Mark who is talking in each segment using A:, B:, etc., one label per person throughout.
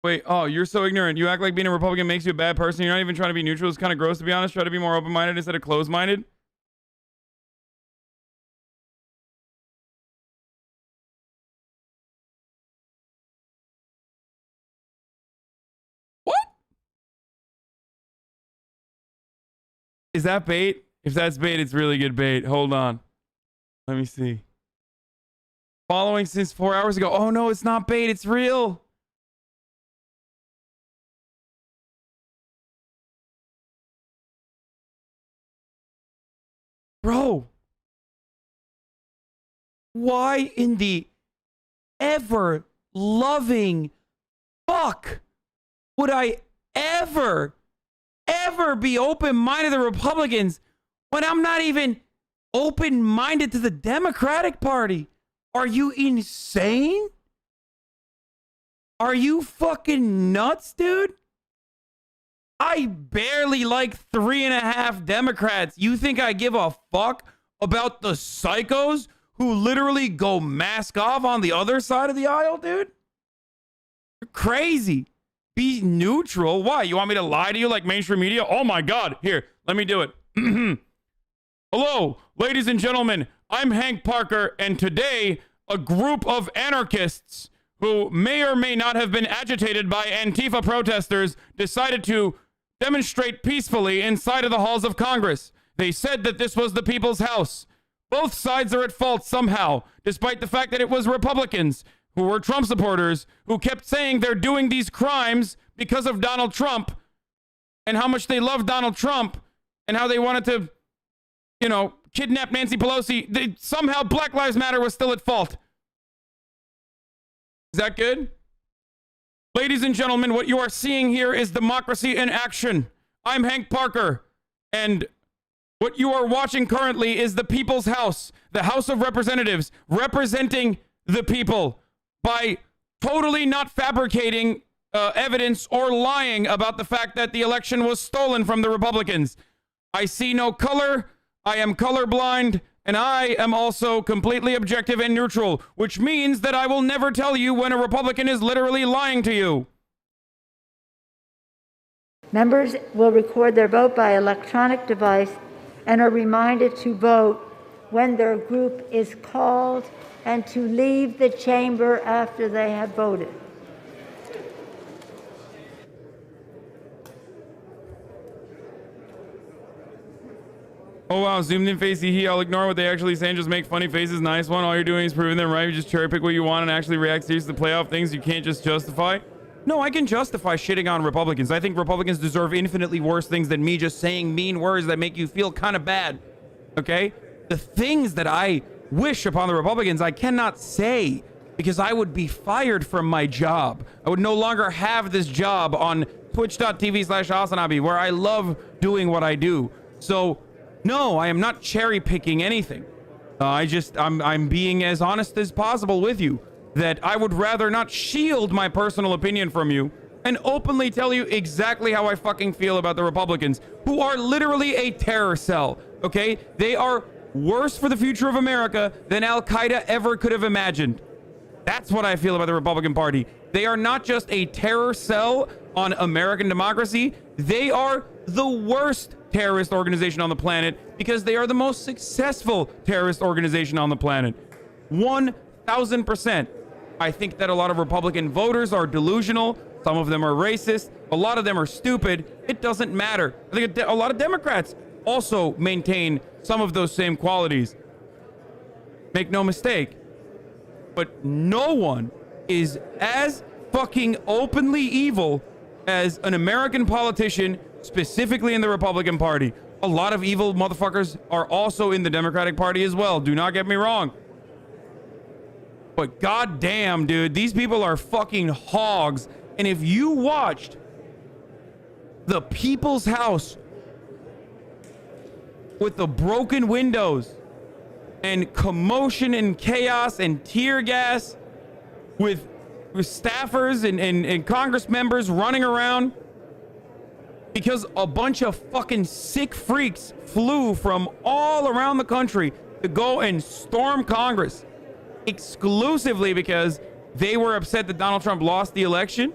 A: Wait, oh, you're so ignorant. You act like being a Republican makes you a bad person. You're not even trying to be neutral. It's kind of gross, to be honest. Try to be more open-minded instead of closed-minded. What? Is that bait? If that's bait, it's really good bait. Hold on. Let me see. Following since 4 hours ago. Oh, no, it's not bait. It's real. Bro, why in the ever loving fuck would I ever be open-minded to the Republicans when I'm not even open-minded to the Democratic Party? Are you insane? Are you fucking nuts, dude? I barely like 3.5 Democrats. You think I give a fuck about the psychos who literally go mask off on the other side of the aisle, dude? You're crazy. Be neutral. Why? You want me to lie to you like mainstream media? Oh my God. Here, let me do it. Hello, ladies and gentlemen. I'm Hank Parker, and today a group of anarchists who may or may not have been agitated by Antifa protesters decided to demonstrate peacefully inside of the halls of Congress. They said that this was the people's house. Both sides are at fault somehow, despite the fact that it was Republicans who were Trump supporters who kept saying they're doing these crimes because of Donald Trump and how much they love Donald Trump and how they wanted to, you know, kidnap Nancy Pelosi. Somehow Black Lives Matter was still at fault. Is that good? Ladies and gentlemen, what you are seeing here is democracy in action. I'm Hank Parker, and what you are watching currently is the People's House, the House of Representatives, representing the people by totally not fabricating evidence or lying about the fact that the election was stolen from the Republicans. I see no color. I am colorblind. And I am also completely objective and neutral, which means that I will never tell you when a Republican is literally lying to you.
B: Members will record their vote by electronic device and are reminded to vote when their group is called and to leave the chamber after they have voted.
A: Oh, wow. Zoomed in face. I'll ignore what they actually say and just make funny faces. Nice one. All you're doing is proving them right. You just cherry pick what you want and actually react seriously to play off things you can't just justify. No, I can justify shitting on Republicans. I think Republicans deserve infinitely worse things than me just saying mean words that make you feel kind of bad. Okay? The things that I wish upon the Republicans, I cannot say because I would be fired from my job. I would no longer have this job on twitch.tv/HasanAbi where I love doing what I do. So, no, I am not cherry picking anything. I'm being as honest as possible with you that I would rather not shield my personal opinion from you and openly tell you exactly how I fucking feel about the Republicans, who are literally a terror cell, okay? They are worse for the future of America than Al-Qaeda ever could have imagined. That's what I feel about the Republican Party. They are not just a terror cell on American democracy. They are the worst terrorist organization on the planet because they are the most successful terrorist organization on the planet. 1000%. I think that a lot of Republican voters are delusional. Some of them are racist. A lot of them are stupid. It doesn't matter. I think a lot of Democrats also maintain some of those same qualities. Make no mistake. But no one is as fucking openly evil as an American politician, specifically in the Republican Party. A lot of evil motherfuckers are also in the Democratic Party as well. Do not get me wrong. But goddamn, dude, these people are fucking hogs. And if you watched the People's House with the broken windows and commotion and chaos and tear gas with staffers and Congress members running around because a bunch of fucking sick freaks flew from all around the country to go and storm Congress exclusively because they were upset that Donald Trump lost the election.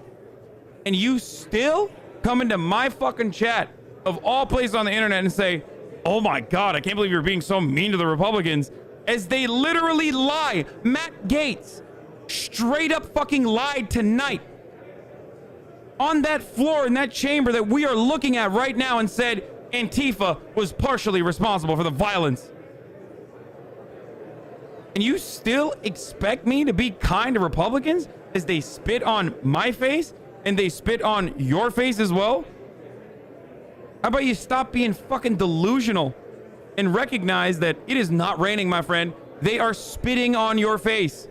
A: And you still come into my fucking chat of all places on the internet and say, oh my God, I can't believe you're being so mean to the Republicans, as they literally lie. Matt Gaetz straight up fucking lied tonight on that floor in that chamber that we are looking at right now and said Antifa was partially responsible for the violence. And you still expect me to be kind to Republicans as they spit on my face and they spit on your face as well? How about you stop being fucking delusional and recognize that it is not raining, my friend. They are spitting on your face.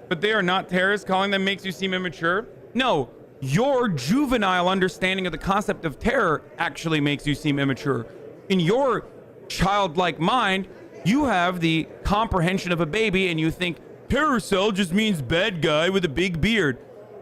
A: But they are not terrorists. Calling them makes you seem immature. No, your juvenile understanding of the concept of terror actually makes you seem immature. In your childlike mind, you have the comprehension of a baby and you think terror cell just means bad guy with a big beard.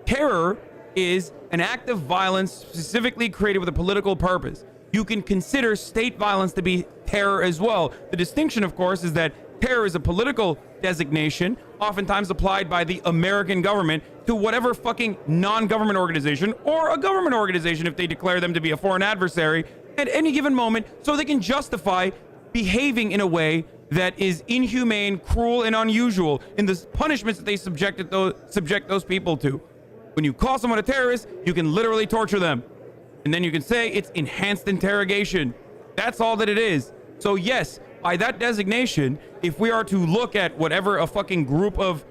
A: Terror is an act of violence specifically created with a political purpose. You can consider state violence to be terror as well. The distinction, of course, is that terror is a political designation, oftentimes applied by the American government to whatever fucking non-government organization or a government organization if they declare them to be a foreign adversary at any given moment, so they can justify behaving in a way that is inhumane, cruel, and unusual in the punishments that they subject those people to. When you call someone a terrorist, you can literally torture them. And then you can say it's enhanced interrogation. That's all that it is. So yes, by that designation, if we are to look at whatever a fucking group of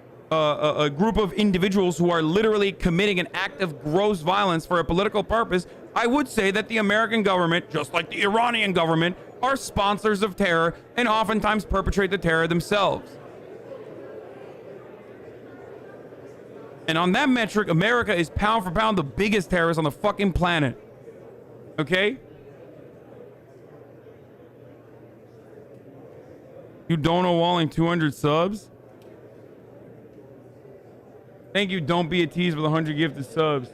A: individuals who are literally committing an act of gross violence for a political purpose, I would say that the American government, just like the Iranian government, are sponsors of terror and oftentimes perpetrate the terror themselves. And on that metric, America is pound for pound the biggest terrorist on the fucking planet. Okay? You Dono Walling 200 subs. Thank you, Don't Be a Tease, for the 100 gifted subs.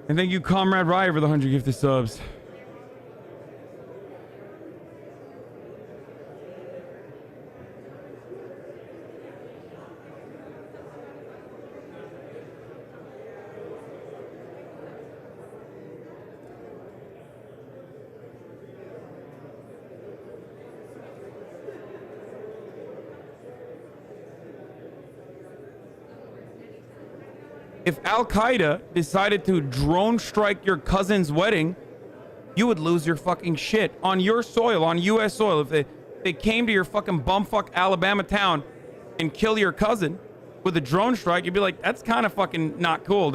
A: And thank you, Comrade Riot, for the 100 gifted subs. If Al-Qaeda decided to drone strike your cousin's wedding, you would lose your fucking shit on your soil, on U.S. soil. If they came to your fucking bumfuck Alabama town and kill your cousin with a drone strike, you'd be like, that's kind of fucking not cool.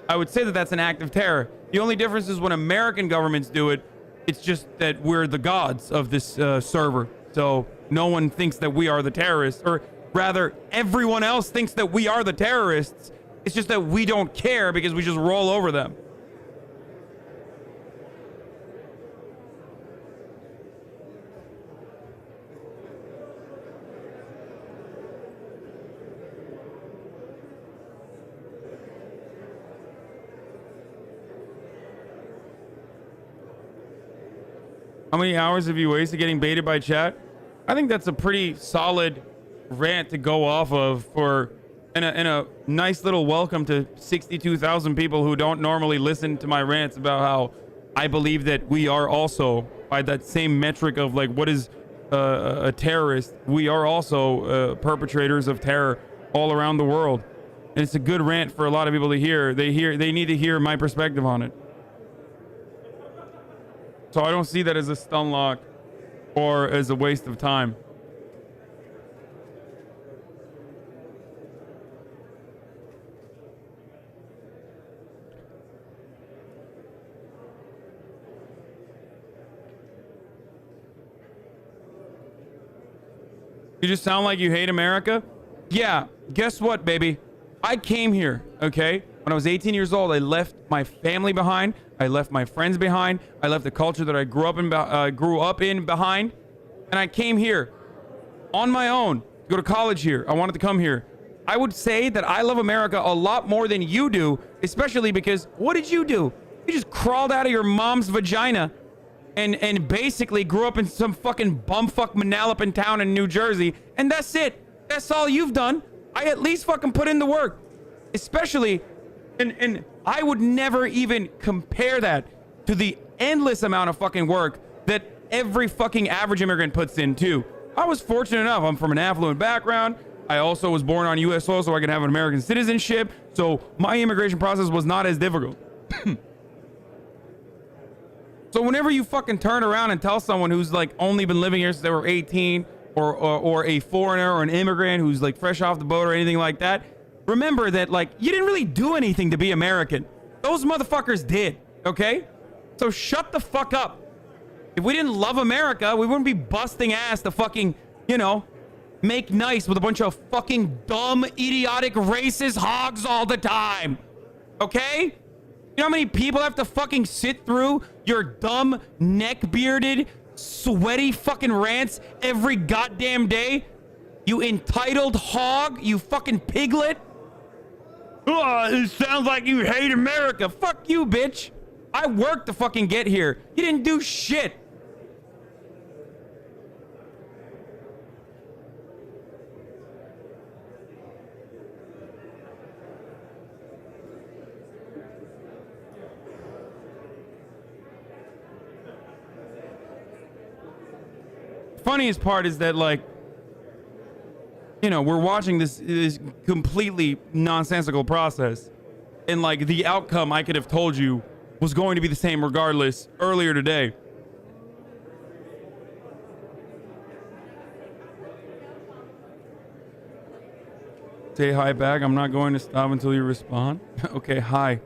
A: I would say that that's an act of terror. The only difference is when American governments do it, it's just that we're the gods of this server. So no one thinks that we are the terrorists, or rather, everyone else thinks that we are the terrorists. It's just that we don't care because we just roll over them. How many hours have you wasted getting baited by chat? I think that's a pretty solid rant to go off of for and a nice little welcome to 62,000 people who don't normally listen to my rants about how I believe that we are also, by that same metric of like what is a terrorist, we are also perpetrators of terror all around the world. And it's a good rant for a lot of people to hear. They need to hear my perspective on it. So I don't see that as a stun lock or as a waste of time. You just sound like you hate America? Yeah, guess what, baby? I came here, okay? When I was 18 years old, I left my family behind. I left my friends behind. I left the culture that I grew up in behind. And I came here. on my own, go to college here. I wanted to come here. I would say that I love America a lot more than you do, especially because what did you do? You just crawled out of your mom's vagina and basically grew up in some fucking bumfuck Manalapan town in New Jersey, and that's it. That's all you've done. I at least fucking put in the work. Especially, and I would never even compare that to the endless amount of fucking work that every fucking average immigrant puts in too. I was fortunate enough. I'm from an affluent background. I also was born on U.S. soil so I could have an American citizenship. So my immigration process was not as difficult. So whenever you fucking turn around and tell someone who's like only been living here since they were 18 or a foreigner or an immigrant who's like fresh off the boat or anything like that, remember that like you didn't really do anything to be American. Those motherfuckers did, okay? So shut the fuck up. If we didn't love America, we wouldn't be busting ass to fucking, you know, make nice with a bunch of fucking dumb, idiotic, racist hogs all the time. Okay? You know how many people have to fucking sit through your dumb, neck-bearded, sweaty fucking rants every goddamn day? You entitled hog, you fucking piglet. Oh, it sounds like you hate America. Fuck you, bitch. I worked to fucking get here. You didn't do shit. Funniest part is that, like, you know, we're watching this completely nonsensical process, and like the outcome I could have told you was going to be the same regardless earlier today. Say hi back. I'm not going to stop until you respond. Okay, hi.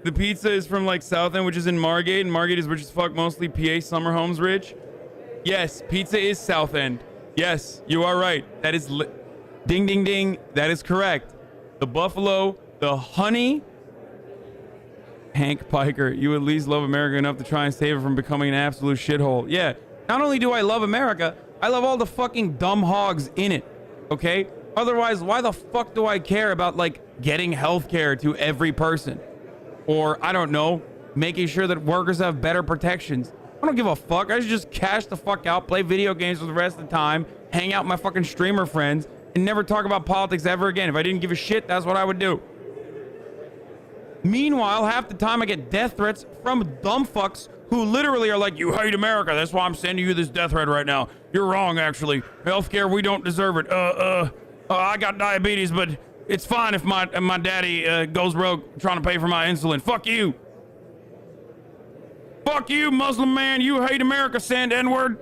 A: The pizza is from like Southend, which is in Margate, and Margate is rich as fuck, mostly PA summer homes rich. Yes, pizza is Southend. Yes, you are right. That is ding ding ding. That is correct. The buffalo, the honey. Hank Piker, you at least love America enough to try and save it from becoming an absolute shithole. Yeah, not only do I love America, I love all the fucking dumb hogs in it. Okay? Otherwise, why the fuck do I care about like getting healthcare to every person? Or, I don't know, making sure that workers have better protections. I don't give a fuck. I should just cash the fuck out, play video games for the rest of the time, hang out with my fucking streamer friends, and never talk about politics ever again. If I didn't give a shit, that's what I would do. Meanwhile, half the time I get death threats from dumb fucks who literally are like, you hate America. That's why I'm sending you this death threat right now. You're wrong, actually. Healthcare, we don't deserve it. I got diabetes, but it's fine if my daddy goes rogue trying to pay for my insulin. Fuck you. Fuck you, Muslim man. You hate America, send N-word.